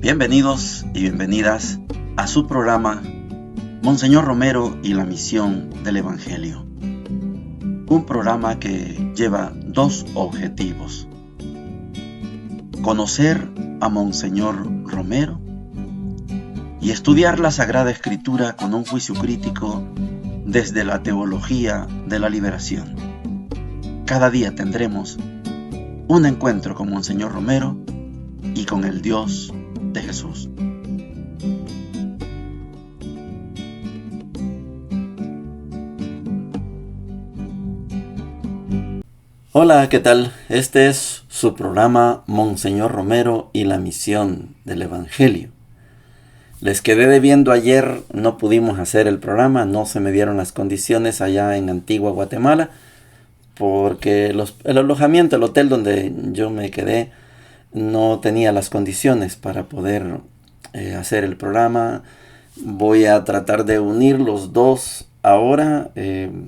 Bienvenidos y bienvenidas a su programa Monseñor Romero y la misión del Evangelio. Un programa que lleva dos objetivos: conocer a Monseñor Romero y estudiar la Sagrada Escritura con un juicio crítico desde la teología de la liberación. Cada día tendremos un encuentro con Monseñor Romero y con el Dios de Jesús. Hola, ¿qué tal? Este es su programa Monseñor Romero y la misión del Evangelio. Les quedé debiendo ayer, no pudimos hacer el programa, no se me dieron las condiciones allá en Antigua Guatemala, porque el alojamiento, el hotel donde yo me quedé, no tenía las condiciones para poder hacer el programa. Voy a tratar de unir los dos ahora,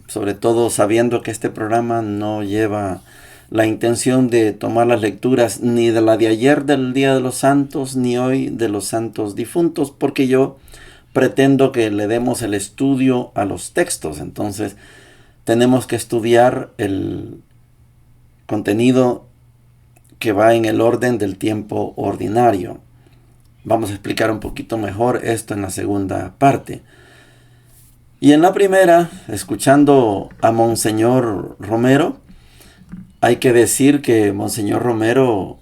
sobre todo sabiendo que este programa no lleva la intención de tomar las lecturas ni de la de ayer del Día de los Santos, ni hoy de los Santos Difuntos, porque yo pretendo que le demos el estudio a los textos. Entonces tenemos que estudiar el contenido que va en el orden del tiempo ordinario. Vamos a explicar un poquito mejor esto en la segunda parte. Y en la primera, escuchando a Monseñor Romero, hay que decir que Monseñor Romero,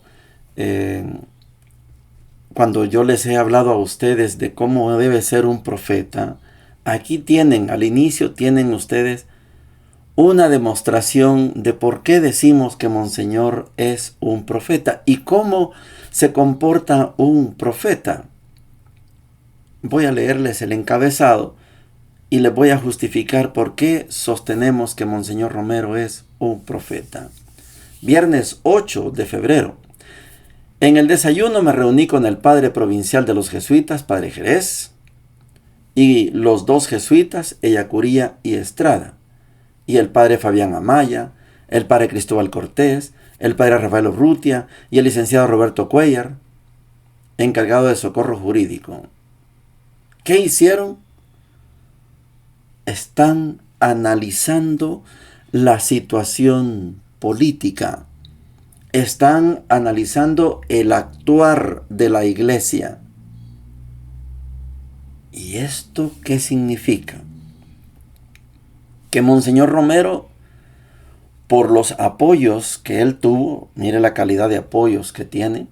cuando yo les he hablado a ustedes de cómo debe ser un profeta, aquí tienen, al inicio tienen ustedes una demostración de por qué decimos que Monseñor es un profeta y cómo se comporta un profeta. Voy a leerles el encabezado y les voy a justificar por qué sostenemos que Monseñor Romero es un profeta. Viernes 8 de febrero. En el desayuno me reuní con el padre provincial de los jesuitas, padre Jerez, y los dos jesuitas, Ellacuría y Estrada, y el padre Fabián Amaya, el padre Cristóbal Cortés, el padre Rafael Urrutia y el licenciado Roberto Cuellar, encargado de socorro jurídico. ¿Qué hicieron? Están analizando la situación política. Están analizando el actuar de la iglesia. ¿Y esto qué significa? Que Monseñor Romero, por los apoyos que él tuvo, mire la calidad de apoyos que tiene,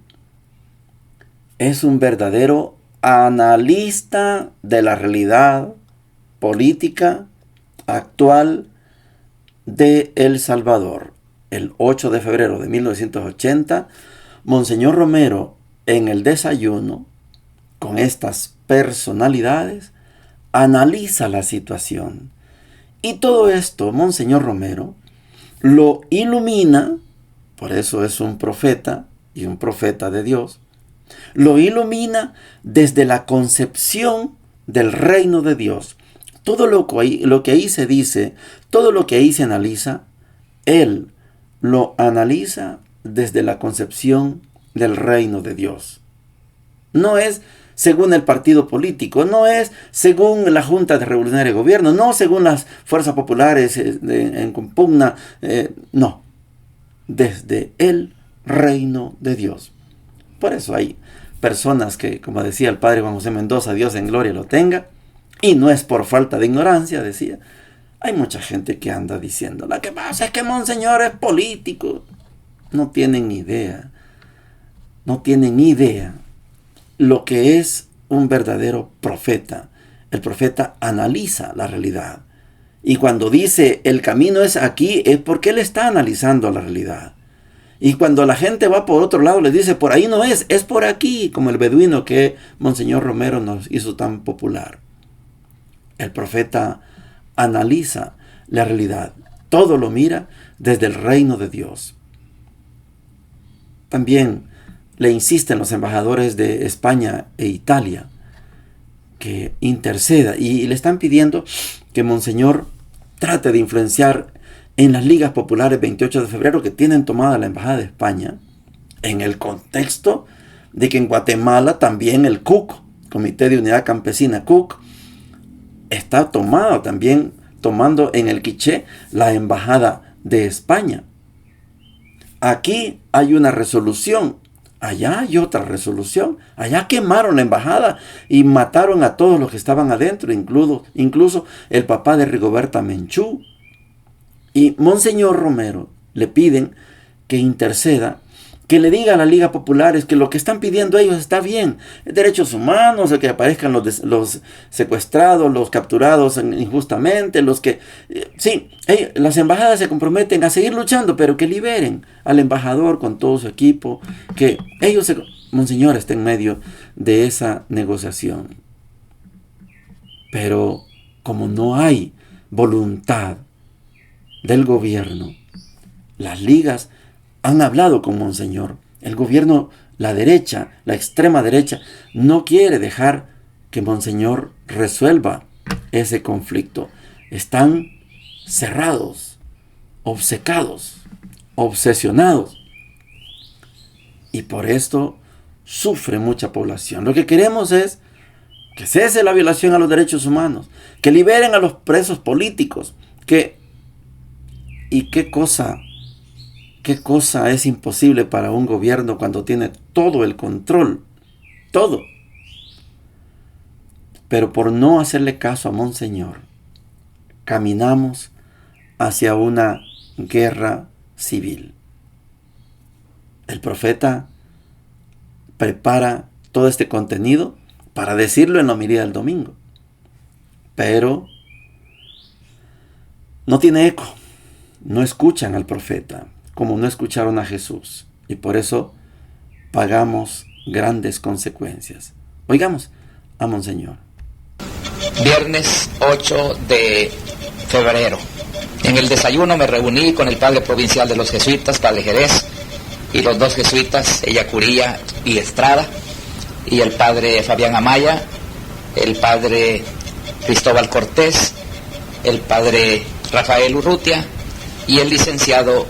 es un verdadero analista de la realidad política actual de El Salvador. El 8 de febrero de 1980, Monseñor Romero, en el desayuno, con estas personalidades, analiza la situación. Y todo esto, Monseñor Romero lo ilumina, por eso es un profeta y un profeta de Dios, lo ilumina desde la concepción del reino de Dios. Todo lo que ahí se dice, todo lo que ahí se analiza, él lo analiza desde la concepción del reino de Dios. No es según el partido político, no es según la Junta de Revolucionario de Gobierno, no según las fuerzas populares en pugna, no, desde el reino de Dios. Por eso hay personas que, como decía el padre Juan José Mendoza, Dios en gloria lo tenga, y no es por falta de ignorancia, decía. Hay mucha gente que anda diciendo, lo que pasa es que Monseñor es político. No tienen ni idea, no tienen ni idea lo que es un verdadero profeta. El profeta analiza la realidad. Y cuando dice el camino es aquí, es porque él está analizando la realidad. Y cuando la gente va por otro lado, le dice por ahí no es por aquí, como el beduino que Monseñor Romero nos hizo tan popular. El profeta analiza la realidad. Todo lo mira desde el reino de Dios. También le insisten los embajadores de España e Italia que interceda y le están pidiendo que Monseñor trate de influenciar en las ligas populares 28 de febrero que tienen tomada la embajada de España en el contexto de que en Guatemala también el CUC, Comité de Unidad Campesina CUC, está tomando en el Quiché la embajada de España. Aquí hay una resolución, allá hay otra resolución. Allá quemaron la embajada y mataron a todos los que estaban adentro, incluso el papá de Rigoberta Menchú. Y Monseñor Romero le piden que interceda, que le diga a la Liga Populares que lo que están pidiendo ellos está bien. Derechos humanos, que aparezcan los secuestrados, los capturados injustamente, las embajadas se comprometen a seguir luchando, pero que liberen al embajador con todo su equipo, que Monseñor está en medio de esa negociación. Pero como no hay voluntad del gobierno, las ligas han hablado con Monseñor. El gobierno, la derecha, la extrema derecha, no quiere dejar que Monseñor resuelva ese conflicto. Están cerrados, obcecados, obsesionados. Y por esto sufre mucha población. Lo que queremos es que cese la violación a los derechos humanos, que liberen a los presos políticos, ¿y qué cosa es imposible para un gobierno cuando tiene todo el control? Todo. Pero por no hacerle caso a Monseñor, caminamos hacia una guerra civil. El profeta prepara todo este contenido para decirlo en la homilía del domingo. Pero no tiene eco. No escuchan al profeta, como no escucharon a Jesús. Y por eso pagamos grandes consecuencias. Oigamos a Monseñor. Viernes 8 de febrero. En el desayuno me reuní con el padre provincial de los jesuitas, padre Jerez, y los dos jesuitas, Ellacuría y Estrada, y el padre Fabián Amaya, el padre Cristóbal Cortés, el padre Rafael Urrutia y el licenciado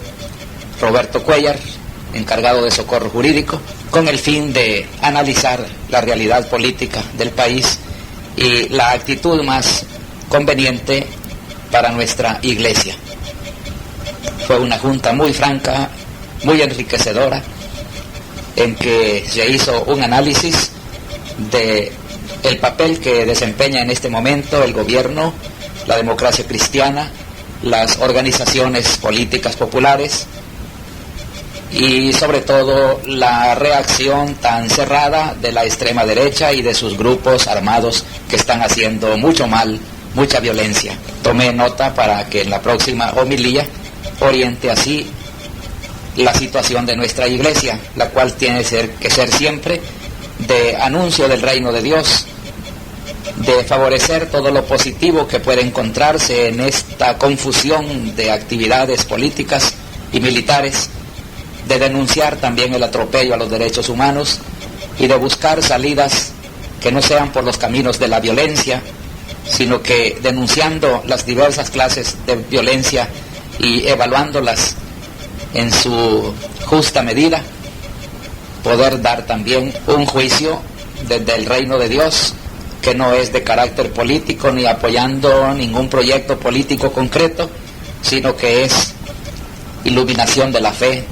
Roberto Cuellar, encargado de socorro jurídico, con el fin de analizar la realidad política del país y la actitud más conveniente para nuestra iglesia. Fue una junta muy franca, muy enriquecedora, en que se hizo un análisis de el papel que desempeña en este momento el gobierno, la democracia cristiana, las organizaciones políticas populares y sobre todo la reacción tan cerrada de la extrema derecha y de sus grupos armados que están haciendo mucho mal, mucha violencia. Tomé nota para que en la próxima homilía oriente así la situación de nuestra iglesia, la cual tiene que ser siempre de anuncio del reino de Dios, de favorecer todo lo positivo que puede encontrarse en esta confusión de actividades políticas y militares, de denunciar también el atropello a los derechos humanos y de buscar salidas que no sean por los caminos de la violencia, sino que denunciando las diversas clases de violencia y evaluándolas en su justa medida, poder dar también un juicio desde el reino de Dios, que no es de carácter político ni apoyando ningún proyecto político concreto, sino que es iluminación de la fe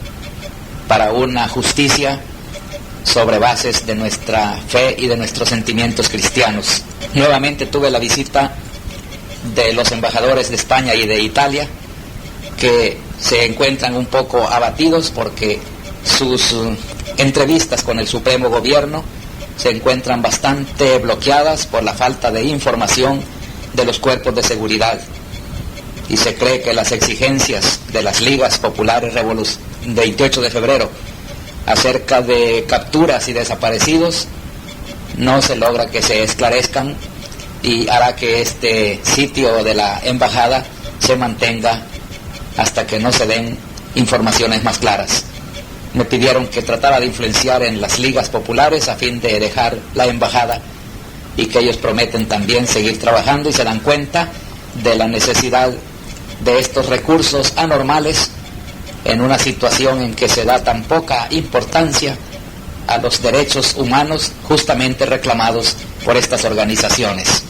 para una justicia sobre bases de nuestra fe y de nuestros sentimientos cristianos. Nuevamente tuve la visita de los embajadores de España y de Italia, que se encuentran un poco abatidos porque sus entrevistas con el Supremo Gobierno se encuentran bastante bloqueadas por la falta de información de los cuerpos de seguridad, y se cree que las exigencias de las ligas populares 28 de febrero acerca de capturas y desaparecidos no se logra que se esclarezcan, y hará que este sitio de la embajada se mantenga hasta que no se den informaciones más claras. Me pidieron que tratara de influenciar en las ligas populares a fin de dejar la embajada, y que ellos prometen también seguir trabajando y se dan cuenta de la necesidad de estos recursos anormales en una situación en que se da tan poca importancia a los derechos humanos justamente reclamados por estas organizaciones.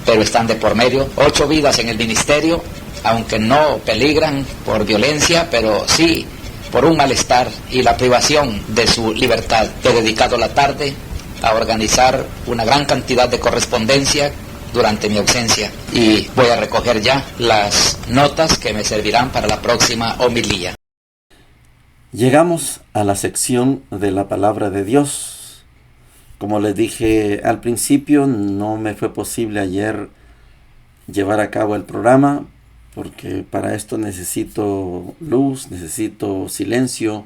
Pero están de por medio 8 vidas en el ministerio, aunque no peligran por violencia, pero sí por un malestar y la privación de su libertad. He dedicado la tarde a organizar una gran cantidad de correspondencia durante mi ausencia y voy a recoger ya las notas que me servirán para la próxima homilía. Llegamos a la sección de la palabra de Dios. Como les dije al principio, no me fue posible ayer llevar a cabo el programa porque para esto necesito luz, necesito silencio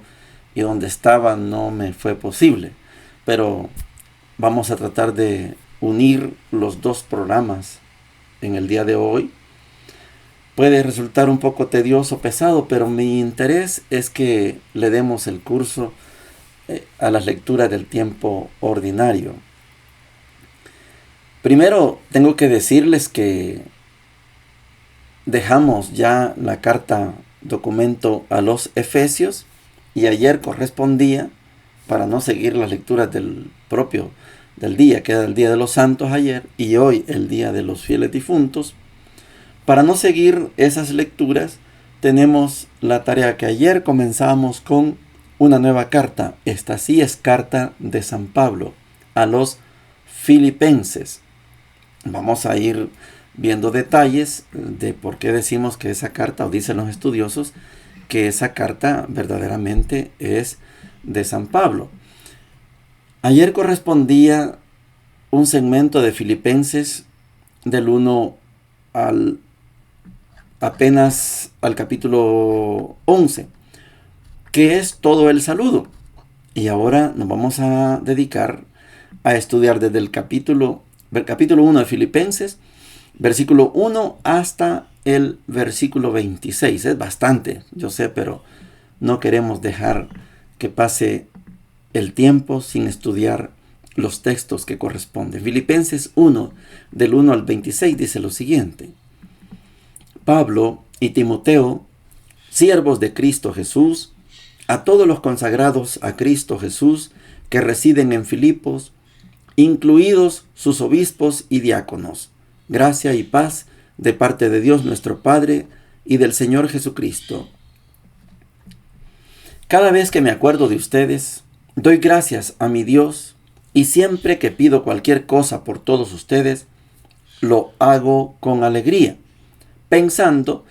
y donde estaba no me fue posible. Pero vamos a tratar de unir los dos programas en el día de hoy. Puede resultar un poco tedioso, pesado, pero mi interés es que le demos el curso a las lecturas del tiempo ordinario. Primero tengo que decirles que dejamos ya la carta documento a los Efesios y ayer correspondía, para no seguir las lecturas del día, que era el Día de los Santos ayer, y hoy el Día de los Fieles Difuntos. Para no seguir esas lecturas, tenemos la tarea que ayer comenzamos con una nueva carta. Esta sí es carta de San Pablo a los Filipenses. Vamos a ir viendo detalles de por qué decimos que esa carta, o dicen los estudiosos, que esa carta verdaderamente es de San Pablo. Ayer correspondía un segmento de Filipenses del 1 apenas al capítulo 11, que es todo el saludo. Y ahora nos vamos a dedicar a estudiar desde el capítulo 1 de Filipenses, versículo 1 hasta el versículo 26. Es bastante, yo sé, pero no queremos dejar que pase el tiempo sin estudiar los textos que corresponden. Filipenses 1, del 1 al 26, dice lo siguiente: Pablo y Timoteo, siervos de Cristo Jesús, a todos los consagrados a Cristo Jesús que residen en Filipos, incluidos sus obispos y diáconos, gracia y paz de parte de Dios nuestro Padre y del Señor Jesucristo. Cada vez que me acuerdo de ustedes, doy gracias a mi Dios, y siempre que pido cualquier cosa por todos ustedes, lo hago con alegría, pensando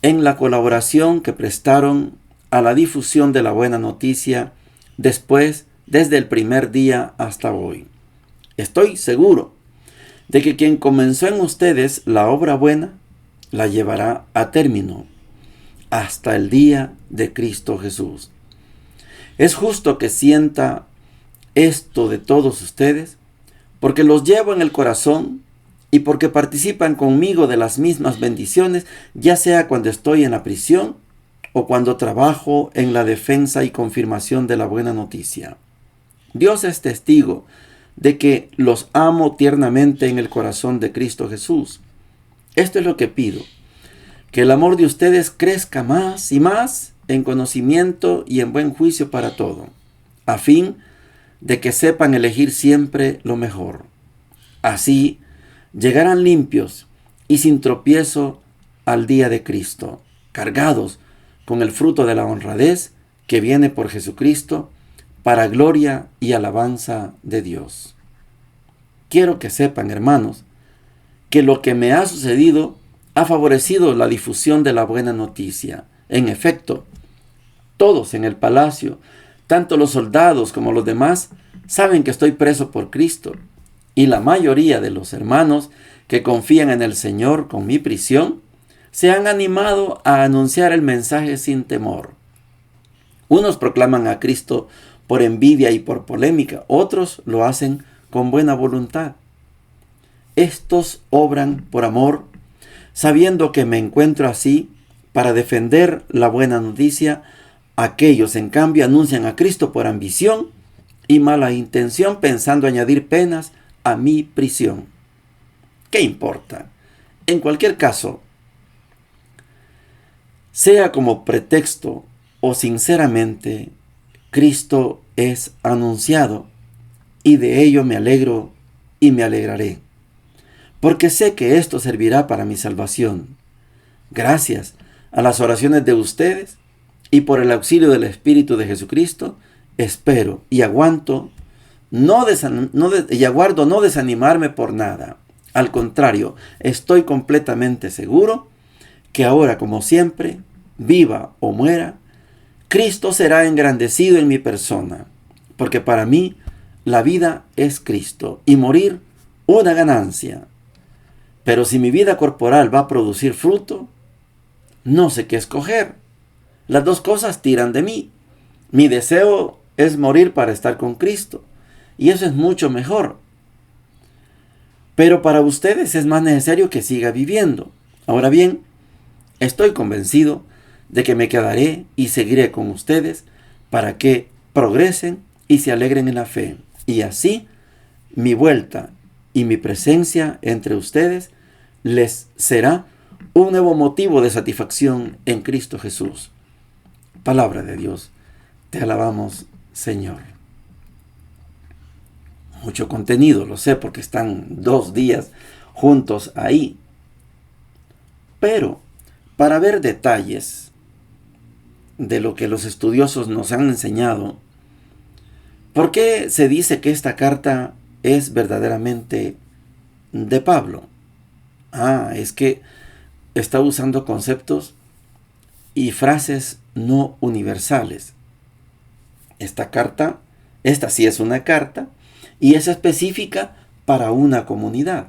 en la colaboración que prestaron a la difusión de la buena noticia desde el primer día hasta hoy. Estoy seguro de que quien comenzó en ustedes la obra buena, la llevará a término hasta el día de Cristo Jesús. Es justo que sienta esto de todos ustedes, porque los llevo en el corazón y porque participan conmigo de las mismas bendiciones, ya sea cuando estoy en la prisión o cuando trabajo en la defensa y confirmación de la buena noticia. Dios es testigo de que los amo tiernamente en el corazón de Cristo Jesús. Esto es lo que pido, que el amor de ustedes crezca más y más en conocimiento y en buen juicio para todo, a fin de que sepan elegir siempre lo mejor. Así llegarán limpios y sin tropiezo al día de Cristo, cargados con el fruto de la honradez que viene por Jesucristo, para gloria y alabanza de Dios. Quiero que sepan, hermanos, que lo que me ha sucedido ha favorecido la difusión de la buena noticia. En efecto, todos en el palacio, tanto los soldados como los demás, saben que estoy preso por Cristo, y la mayoría de los hermanos que confían en el Señor con mi prisión se han animado a anunciar el mensaje sin temor. Unos proclaman a Cristo por envidia y por polémica, otros lo hacen con buena voluntad. Estos obran por amor, sabiendo que me encuentro así para defender la buena noticia. Aquellos, en cambio, anuncian a Cristo por ambición y mala intención, pensando añadir penas a mi prisión. ¿Qué importa? En cualquier caso, sea como pretexto o sinceramente, Cristo es anunciado, y de ello me alegro y me alegraré, porque sé que esto servirá para mi salvación. Gracias a las oraciones de ustedes y por el auxilio del Espíritu de Jesucristo, espero y aguardo no desanimarme por nada. Al contrario, estoy completamente seguro que ahora, como siempre, viva o muera, Cristo será engrandecido en mi persona, porque para mí la vida es Cristo y morir una ganancia. Pero si mi vida corporal va a producir fruto, no sé qué escoger. Las dos cosas tiran de mí. Mi deseo es morir para estar con Cristo, y eso es mucho mejor. Pero para ustedes es más necesario que siga viviendo. Ahora bien, estoy convencido de que me quedaré y seguiré con ustedes para que progresen y se alegren en la fe. Y así, mi vuelta y mi presencia entre ustedes les será un nuevo motivo de satisfacción en Cristo Jesús. Palabra de Dios. Te alabamos, Señor. Mucho contenido, lo sé, porque están 2 días juntos ahí. Pero para ver detalles de lo que los estudiosos nos han enseñado, ¿por qué se dice que esta carta es verdaderamente de Pablo? Es que está usando conceptos y frases no universales. Esta sí es una carta, y es específica para una comunidad.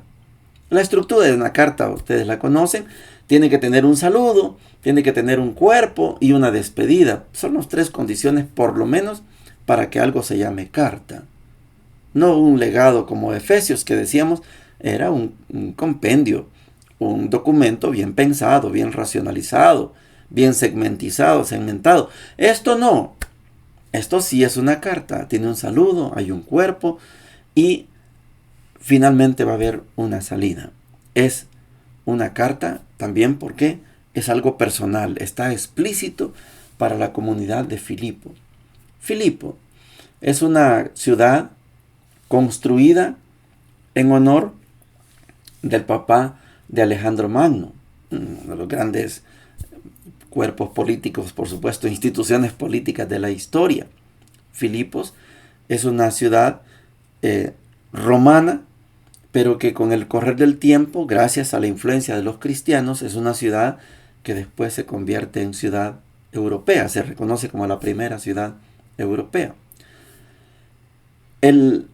La estructura de una carta, ustedes la conocen, tiene que tener un saludo, tiene que tener un cuerpo y una despedida. Son las 3 condiciones por lo menos para que algo se llame carta. No un legado como Efesios, que decíamos era un compendio, un documento bien pensado, bien racionalizado, bien segmentado. Esto no. Esto sí es una carta. Tiene un saludo, hay un cuerpo y finalmente va a haber una salida. Es una carta también porque es algo personal. Está explícito para la comunidad de Filipo. Filipo es una ciudad construida en honor del papá de Alejandro Magno, uno de los grandes cuerpos políticos, por supuesto, instituciones políticas de la historia. Filipos es una ciudad romana, pero que con el correr del tiempo, gracias a la influencia de los cristianos, es una ciudad que después se convierte en ciudad europea. Se reconoce como la primera ciudad europea. El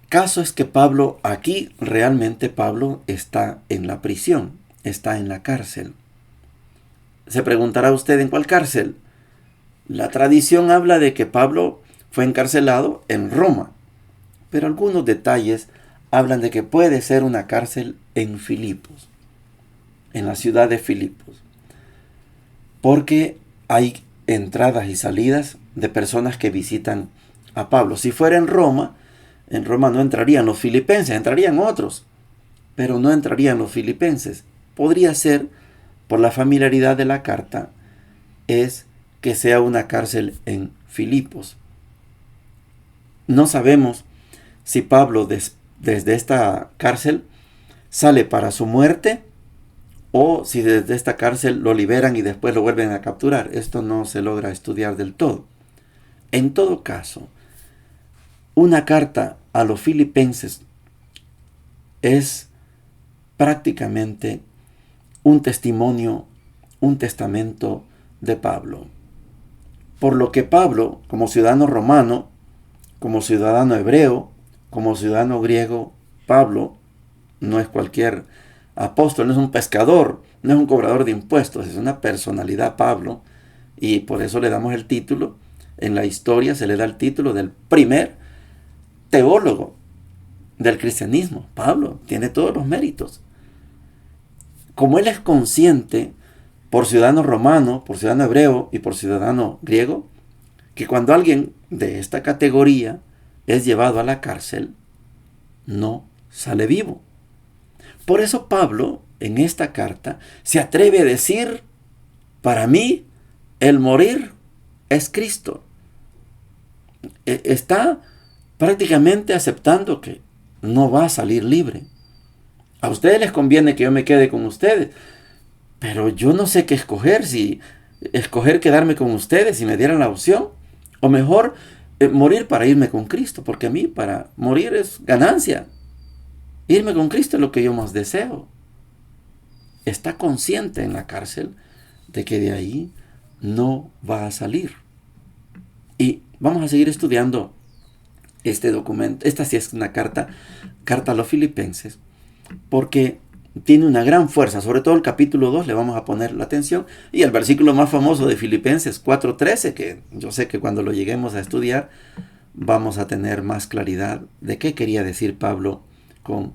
caso es que Pablo, aquí realmente Pablo está en la prisión, está en la cárcel. Se preguntará usted, ¿en cuál cárcel? La tradición habla de que Pablo fue encarcelado en Roma, pero algunos detalles hablan de que puede ser una cárcel en Filipos, en la ciudad de Filipos, porque hay entradas y salidas de personas que visitan a Pablo. Si fuera en Roma no entrarían los filipenses, entrarían otros, pero no entrarían los filipenses. Podría ser, por la familiaridad de la carta, es que sea una cárcel en Filipos. No sabemos si Pablo desde esta cárcel sale para su muerte o si desde esta cárcel lo liberan y después lo vuelven a capturar. Esto no se logra estudiar del todo. En todo caso, una carta a los filipenses es prácticamente un testimonio, un testamento de Pablo. Por lo que Pablo, como ciudadano romano, como ciudadano hebreo, como ciudadano griego, Pablo no es cualquier apóstol, no es un pescador, no es un cobrador de impuestos, es una personalidad Pablo, y por eso le damos el título, en la historia se le da el título del primer teólogo del cristianismo. Pablo tiene todos los méritos. Como él es consciente, por ciudadano romano, por ciudadano hebreo y por ciudadano griego, que cuando alguien de esta categoría es llevado a la cárcel, no sale vivo. Por eso Pablo, en esta carta, se atreve a decir, para mí, el morir es Cristo. está prácticamente aceptando que no va a salir libre. A ustedes les conviene que yo me quede con ustedes, pero yo no sé qué escoger, si escoger quedarme con ustedes si me dieran la opción, o mejor morir para irme con Cristo, porque a mí para morir es ganancia. Irme con Cristo es lo que yo más deseo. Está consciente en la cárcel de que de ahí no va a salir. Y vamos a seguir estudiando este documento. Esta sí es una carta a los Filipenses, porque tiene una gran fuerza. Sobre todo el capítulo 2 le vamos a poner la atención, y el versículo más famoso de Filipenses 4:13, que yo sé que cuando lo lleguemos a estudiar vamos a tener más claridad de qué quería decir Pablo con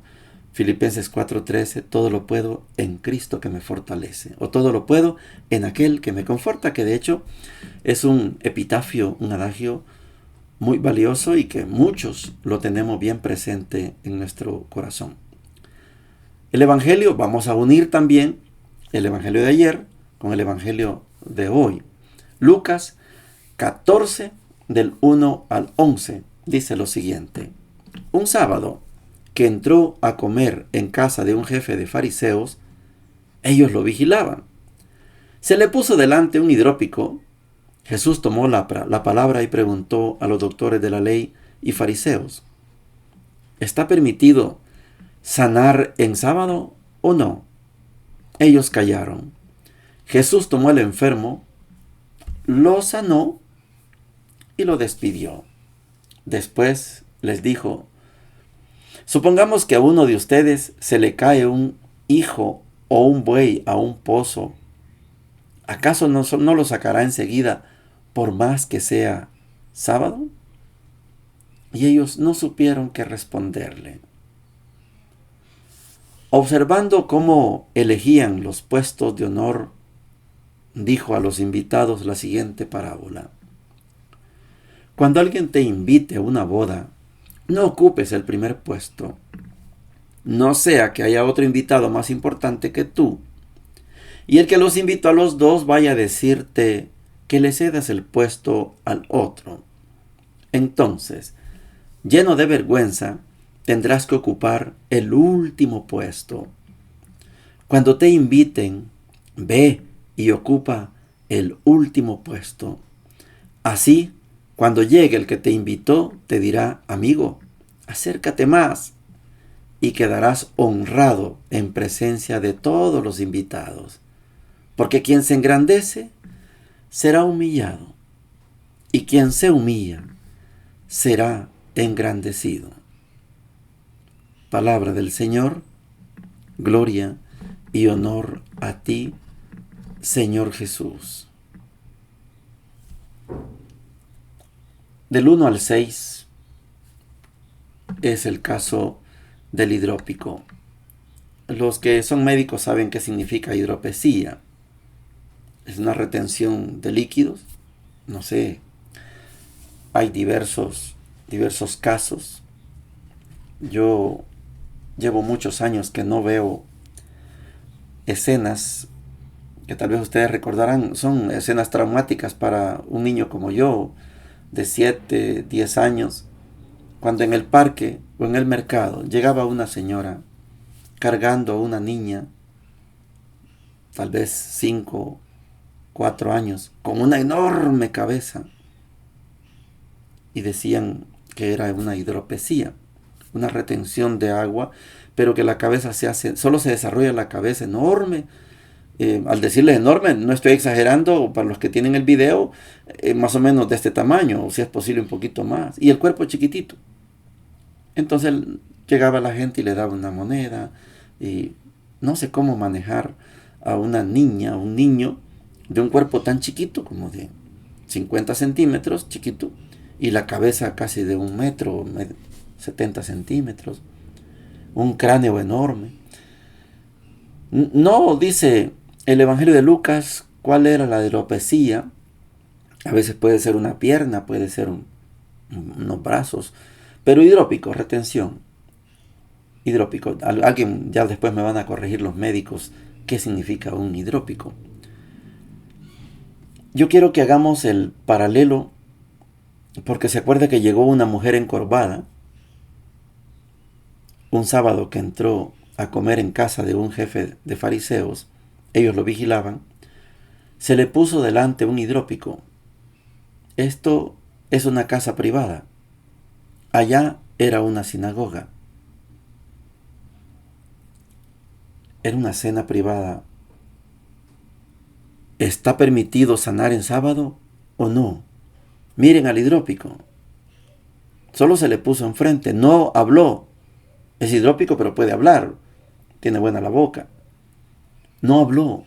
Filipenses 4:13, todo lo puedo en Cristo que me fortalece, o todo lo puedo en aquel que me conforta, que de hecho es un epitafio, un adagio muy valioso y que muchos lo tenemos bien presente en nuestro corazón. El Evangelio, vamos a unir también el Evangelio de ayer con el Evangelio de hoy. Lucas 14, del 1 al 11, dice lo siguiente. Un sábado que entró a comer en casa de un jefe de fariseos, ellos lo vigilaban. Se le puso delante un hidrópico. Jesús tomó la palabra y preguntó a los doctores de la ley y fariseos, ¿está permitido sanar en sábado o no? Ellos callaron. Jesús tomó al enfermo, lo sanó y lo despidió. Después les dijo, supongamos que a uno de ustedes se le cae un hijo o un buey a un pozo. ¿Acaso no lo sacará enseguida por más que sea sábado? Y ellos no supieron qué responderle. Observando cómo elegían los puestos de honor, dijo a los invitados la siguiente parábola. Cuando alguien te invite a una boda, no ocupes el primer puesto. No sea que haya otro invitado más importante que tú, y el que los invitó a los dos vaya a decirte que le cedas el puesto al otro. Entonces, lleno de vergüenza, tendrás que ocupar el último puesto. Cuando te inviten, ve y ocupa el último puesto. Así, cuando llegue el que te invitó, te dirá, amigo, acércate más, y quedarás honrado en presencia de todos los invitados. Porque quien se engrandece será humillado, y quien se humilla será engrandecido. Palabra del Señor, gloria y honor a ti, Señor Jesús. Del 1 al 6 es el caso del hidrópico. Los que son médicos saben qué significa hidropesía. Es una retención de líquidos. No sé, hay diversos casos. Yo llevo muchos años que no veo escenas que tal vez ustedes recordarán. Son escenas traumáticas para un niño como yo, de 7, 10 años, cuando en el parque o en el mercado llegaba una señora cargando a una niña, tal vez 5, 4 años, con una enorme cabeza, y decían que era una hidropesía, una retención de agua, pero que la cabeza solo se desarrolla la cabeza enorme. Al decirles enorme, no estoy exagerando, para los que tienen el video, más o menos de este tamaño, o si es posible un poquito más, y el cuerpo chiquitito. Entonces llegaba la gente y le daba una moneda, y no sé cómo manejar a una niña, un niño de un cuerpo tan chiquito, como de 50 centímetros, chiquito, y la cabeza casi de 1 metro, 70 centímetros, un cráneo enorme. No dice el Evangelio de Lucas cuál era la hidropesía. A veces puede ser una pierna, puede ser unos brazos, pero hidrópico, retención. Hidrópico. Alguien, ya después me van a corregir los médicos, qué significa un hidrópico. Yo quiero que hagamos el paralelo Porque se acuerda que llegó una mujer encorvada un sábado que entró a comer en casa de un jefe de fariseos. Ellos lo vigilaban. Se le puso delante un hidrópico. Esto es una casa privada. Allá era una sinagoga. Era una cena privada. ¿Está permitido sanar en sábado o no? Miren al hidrópico. Solo se le puso enfrente, no habló. Es hidrópico, pero puede hablar. Tiene buena la boca. No habló.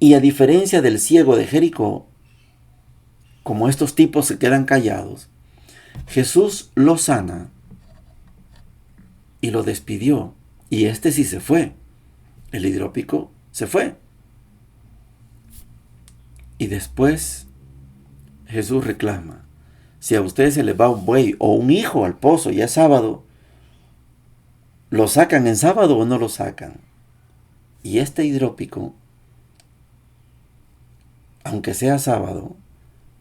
Y a diferencia del ciego de Jericó, como estos tipos se quedan callados, Jesús lo sana y lo despidió. Y este sí se fue. El hidrópico se fue. Y después Jesús reclama: si a ustedes se les va un buey o un hijo al pozo y es sábado, ¿lo sacan en sábado o no lo sacan? Y este hidrópico, aunque sea sábado,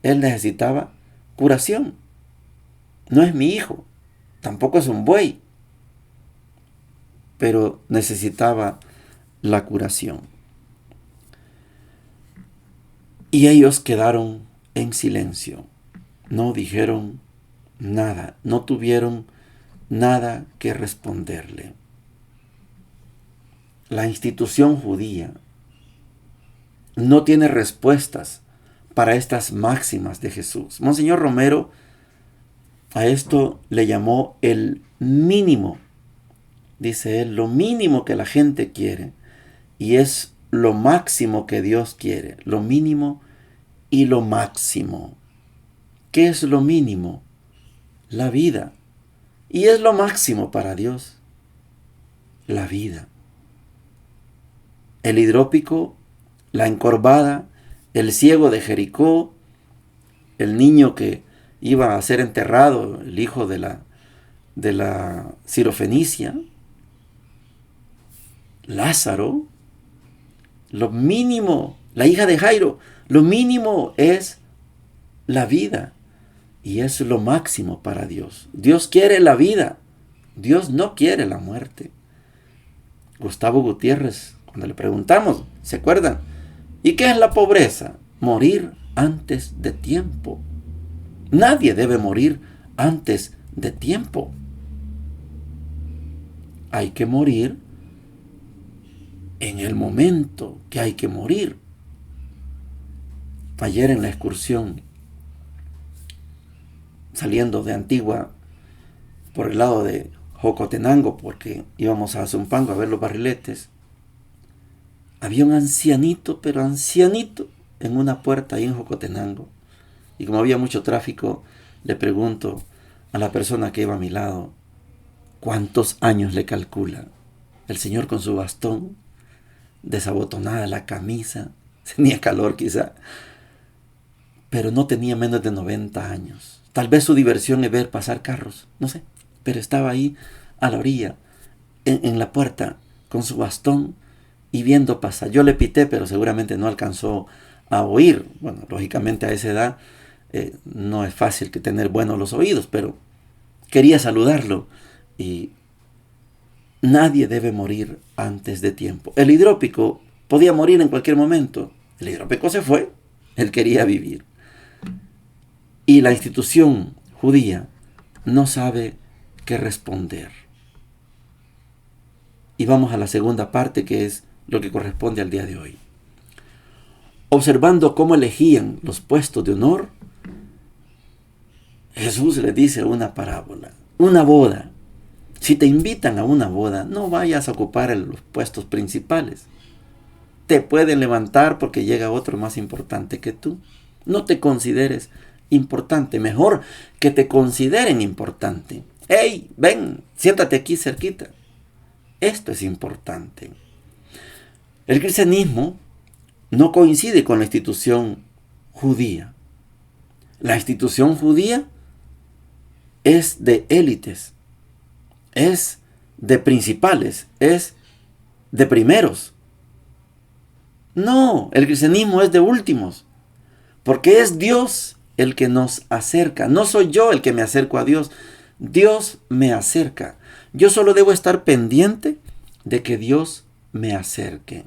él necesitaba curación. No es mi hijo, tampoco es un buey, pero necesitaba la curación. Y ellos quedaron en silencio. No dijeron nada, no tuvieron nada que responderle. La institución judía no tiene respuestas para estas máximas de Jesús. Monseñor Romero a esto le llamó el mínimo. Dice él, lo mínimo que la gente quiere, y es lo máximo que Dios quiere, lo mínimo y lo máximo. ¿Qué es lo mínimo? La vida. Y es lo máximo para Dios, la vida. El hidrópico, la encorvada, el ciego de Jericó, el niño que iba a ser enterrado, el hijo de la Sirofenicia, Lázaro, lo mínimo, la hija de Jairo, lo mínimo es la vida. Y es lo máximo para Dios. Dios quiere la vida. Dios no quiere la muerte. Gustavo Gutiérrez, cuando le preguntamos, ¿se acuerdan? ¿Y qué es la pobreza? Morir antes de tiempo. Nadie debe morir antes de tiempo. Hay que morir en el momento que hay que morir. Ayer en la excursión, saliendo de Antigua por el lado de Jocotenango, porque íbamos a Zumpango a ver los barriletes, había un ancianito, pero ancianito, en una puerta ahí en Jocotenango. Y como había mucho tráfico, le pregunto a la persona que iba a mi lado, ¿cuántos años le calcula? El señor con su bastón, desabotonada la camisa, tenía calor quizá, pero no tenía menos de 90 años. Tal vez su diversión es ver pasar carros, no sé, pero estaba ahí a la orilla, en la puerta, con su bastón y viendo pasar. Yo le pité, pero seguramente no alcanzó a oír. Bueno, lógicamente a esa edad no es fácil que tener buenos los oídos, pero quería saludarlo. Y nadie debe morir antes de tiempo. El hidrópico podía morir en cualquier momento. El hidrópico se fue, él quería vivir. Y la institución judía no sabe qué responder. Y vamos a la segunda parte, que es lo que corresponde al día de hoy. Observando cómo elegían los puestos de honor, Jesús le dice una parábola, una boda. Si te invitan a una boda, no vayas a ocupar los puestos principales. Te pueden levantar porque llega otro más importante que tú. No te consideres importante, mejor que te consideren importante. ¡Hey, ven, siéntate aquí cerquita! Esto es importante. El cristianismo no coincide con la institución judía. La institución judía es de élites, es de principales, es de primeros. No, el cristianismo es de últimos, porque es Dios el que nos acerca. No soy yo el que me acerco a Dios. Dios me acerca. Yo solo debo estar pendiente de que Dios me acerque.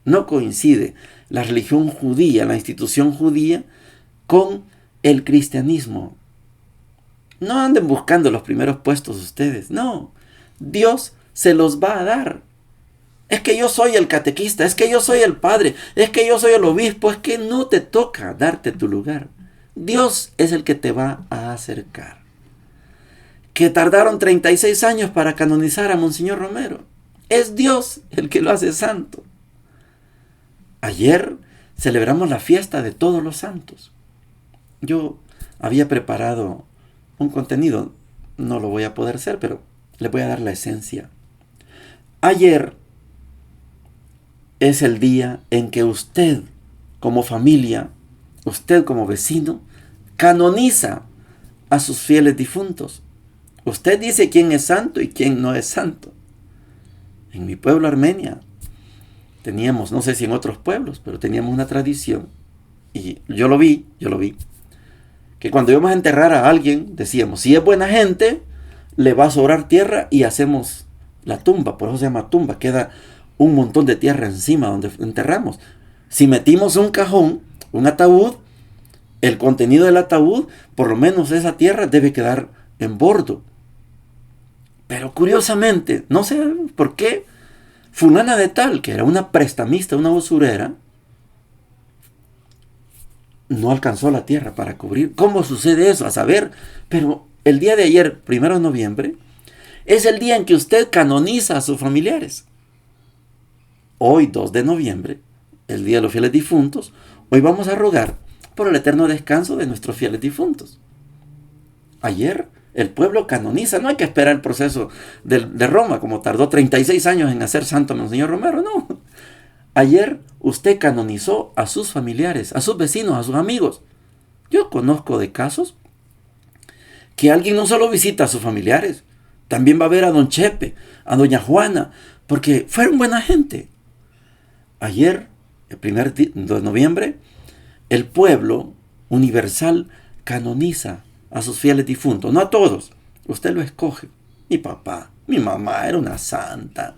No coincide la religión judía, la institución judía, con el cristianismo. No anden buscando los primeros puestos ustedes. No, Dios se los va a dar. Es que yo soy el catequista, es que yo soy el padre, es que yo soy el obispo, es que no te toca darte tu lugar. Dios es el que te va a acercar. Que tardaron 36 años para canonizar a Monseñor Romero. Es Dios el que lo hace santo. Ayer celebramos la fiesta de todos los santos. Yo había preparado un contenido, no lo voy a poder hacer, pero le voy a dar la esencia. Ayer es el día en que usted, como familia, usted como vecino, canoniza a sus fieles difuntos. Usted dice quién es santo y quién no es santo. En mi pueblo, Armenia, teníamos, no sé si en otros pueblos, pero teníamos una tradición, y yo lo vi, que cuando íbamos a enterrar a alguien, decíamos, si es buena gente, le va a sobrar tierra y hacemos la tumba, por eso se llama tumba, queda un montón de tierra encima donde enterramos. Si metimos un cajón, un ataúd, el contenido del ataúd, por lo menos esa tierra debe quedar en bordo. Pero curiosamente, no sé por qué, fulana de tal, que era una prestamista, una usurera, no alcanzó la tierra para cubrir. ¿Cómo sucede eso? A saber, pero el día de ayer, 1 de noviembre, es el día en que usted canoniza a sus familiares. Hoy, 2 de noviembre, el día de los fieles difuntos, hoy vamos a rogar por el eterno descanso de nuestros fieles difuntos. Ayer el pueblo canoniza, no hay que esperar el proceso de Roma, como tardó 36 años en hacer santo Monseñor Romero, no. Ayer usted canonizó a sus familiares, a sus vecinos, a sus amigos. Yo conozco de casos que alguien no solo visita a sus familiares, también va a ver a don Chepe, a doña Juana, porque fueron buena gente. Ayer, el 1 de noviembre, el pueblo universal canoniza a sus fieles difuntos, no a todos, usted lo escoge. Mi papá, mi mamá era una santa,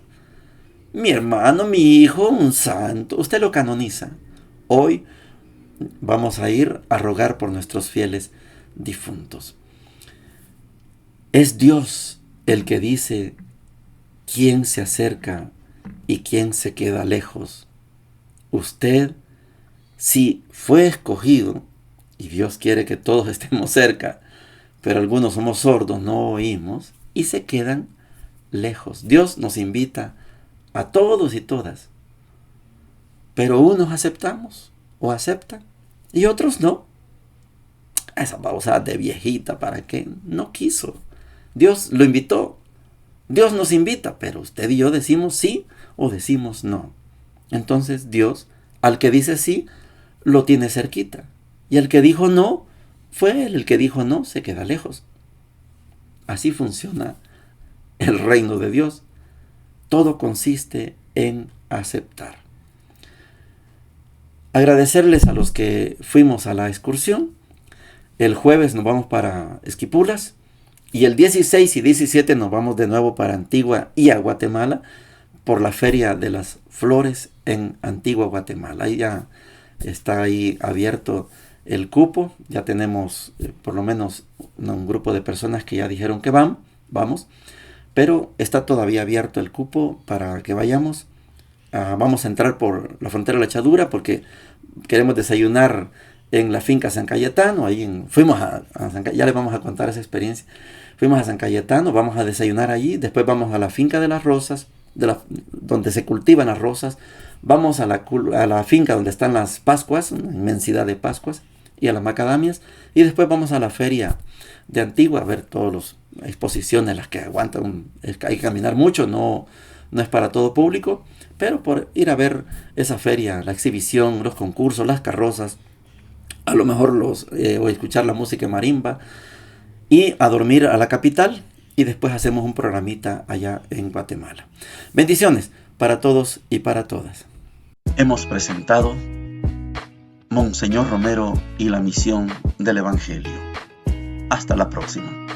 mi hermano, mi hijo, un santo, usted lo canoniza. Hoy vamos a ir a rogar por nuestros fieles difuntos. Es Dios el que dice quién se acerca y quién se queda lejos. Usted, si fue escogido, y Dios quiere que todos estemos cerca, pero algunos somos sordos, no oímos, y se quedan lejos. Dios nos invita a todos y todas, pero unos aceptamos o aceptan, y otros no. Esa babosada de viejita, ¿para qué? No quiso. Dios lo invitó. Dios nos invita, pero usted y yo decimos sí o decimos no. Entonces Dios, al que dice sí, lo tiene cerquita. Y el que dijo no, fue él. El que dijo no, se queda lejos. Así funciona el reino de Dios. Todo consiste en aceptar. Agradecerles a los que fuimos a la excursión. El jueves nos vamos para Esquipulas. Y el 16 y 17 nos vamos de nuevo para Antigua y a Guatemala por la Feria de las Flores en Antigua, Guatemala. Ahí ya está ahí abierto el cupo. Ya tenemos por lo menos un grupo de personas que ya dijeron que vamos. Pero está todavía abierto el cupo para que vayamos. Vamos a entrar por la frontera de la Echadura porque queremos desayunar en la finca San Cayetano. Fuimos a San Cayetano, ya les vamos a contar esa experiencia. Fuimos a San Cayetano, vamos a desayunar allí, después vamos a la finca de las rosas, donde se cultivan las rosas, vamos a la finca donde están las pascuas, una inmensidad de pascuas, y a las macadamias, y después vamos a la feria de Antigua a ver todas las exposiciones, las que aguantan, hay que caminar mucho, no es para todo público, pero por ir a ver esa feria, la exhibición, los concursos, las carrozas, a lo mejor o escuchar la música marimba, y a dormir a la capital, y después hacemos un programita allá en Guatemala. Bendiciones para todos y para todas. Hemos presentado Monseñor Romero y la misión del Evangelio. Hasta la próxima.